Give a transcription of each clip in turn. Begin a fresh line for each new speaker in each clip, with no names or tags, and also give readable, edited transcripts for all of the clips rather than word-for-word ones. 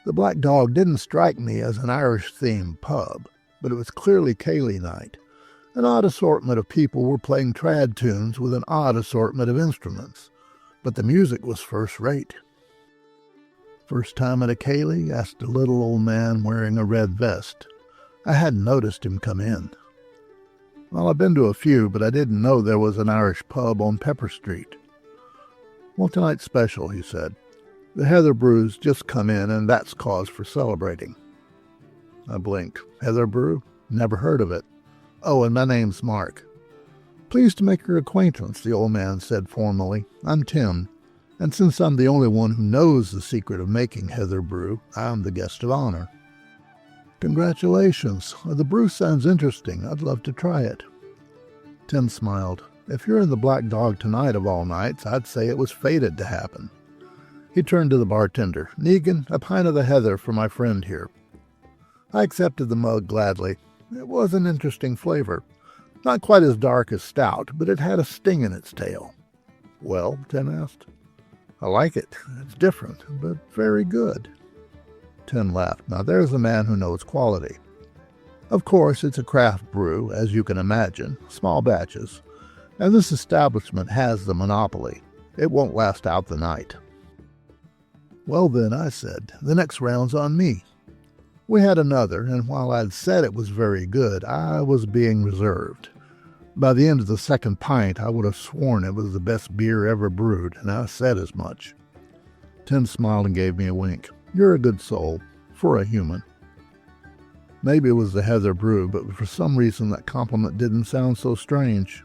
The Black Dog didn't strike me as an Irish-themed pub, but it was clearly ceilidh night. An odd assortment of people were playing trad tunes with an odd assortment of instruments, but the music was first-rate. "First time at a ceilidh?" asked a little old man wearing a red vest. I hadn't noticed him come in. "Well, I've been to a few, but I didn't know there was an Irish pub on Pepper Street." "Well, tonight's special," he said. "The heather brew's just come in, and that's cause for celebrating." I blinked. "Heather brew? Never heard of it." "Oh, and my name's Mark." "Pleased to make your acquaintance," the old man said formally. "I'm Tim, and since I'm the only one who knows the secret of making heather brew, I'm the guest of honor." "Congratulations. The brew sounds interesting. I'd love to try it." Tim smiled. "If you're in the Black Dog tonight of all nights, I'd say it was fated to happen." He turned to the bartender. "Negan, a pint of the heather for my friend here." I accepted the mug gladly. It was an interesting flavor. Not quite as dark as stout, but it had a sting in its tail. "Well?" Tim asked. "I like it. It's different, but very good." Tim laughed. "Now there's a man who knows quality. Of course, it's a craft brew, as you can imagine, small batches, and this establishment has the monopoly. It won't last out the night." "Well then," I said, "the next round's on me." We had another, and while I'd said it was very good, I was being reserved. By the end of the second pint, I would have sworn it was the best beer ever brewed, and I said as much. Tim smiled and gave me a wink. "You're a good soul, for a human." Maybe it was the heather brew, but for some reason that compliment didn't sound so strange.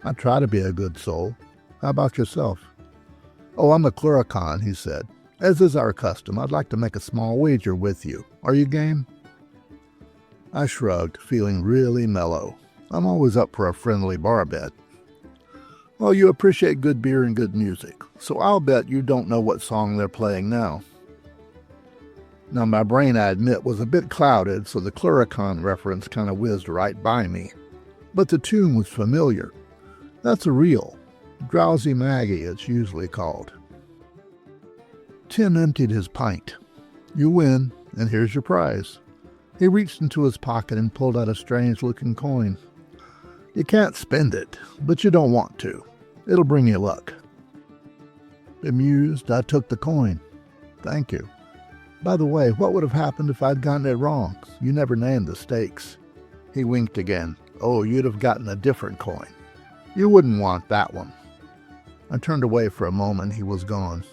I try to be a good soul. How about yourself? "Oh, I'm a Clurichaun," he said. "As is our custom, I'd like to make a small wager with you. Are you game?" I shrugged, feeling really mellow. I'm always up for a friendly bar bet. "Well, you appreciate good beer and good music, so I'll bet you don't know what song they're playing now." Now, my brain, I admit, was a bit clouded, so the Clurichaun reference kind of whizzed right by me. But the tune was familiar. That's a reel. Drowsy Maggie, it's usually called. Tim emptied his pint. "You win, and here's your prize." He reached into his pocket and pulled out a strange-looking coin. "You can't spend it, but you don't want to. It'll bring you luck." Amused, I took the coin. "Thank you. By the way, what would have happened if I'd gotten it wrong? You never named the stakes." He winked again. "Oh, you'd have gotten a different coin. You wouldn't want that one." I turned away for a moment. He was gone.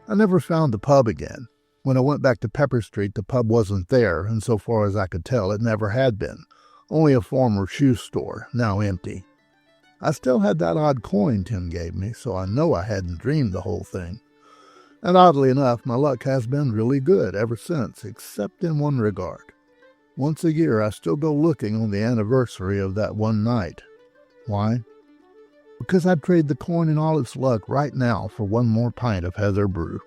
I never found the pub again. When I went back to Pepper Street, the pub wasn't there, and so far as I could tell, it never had been. Only a former shoe store, now empty. I still had that odd coin Tim gave me, so I know I hadn't dreamed the whole thing. And oddly enough, my luck has been really good ever since, except in one regard. Once a year, I still go looking on the anniversary of that one night. Why? Because I'd trade the coin and all its luck right now for one more pint of heather brew.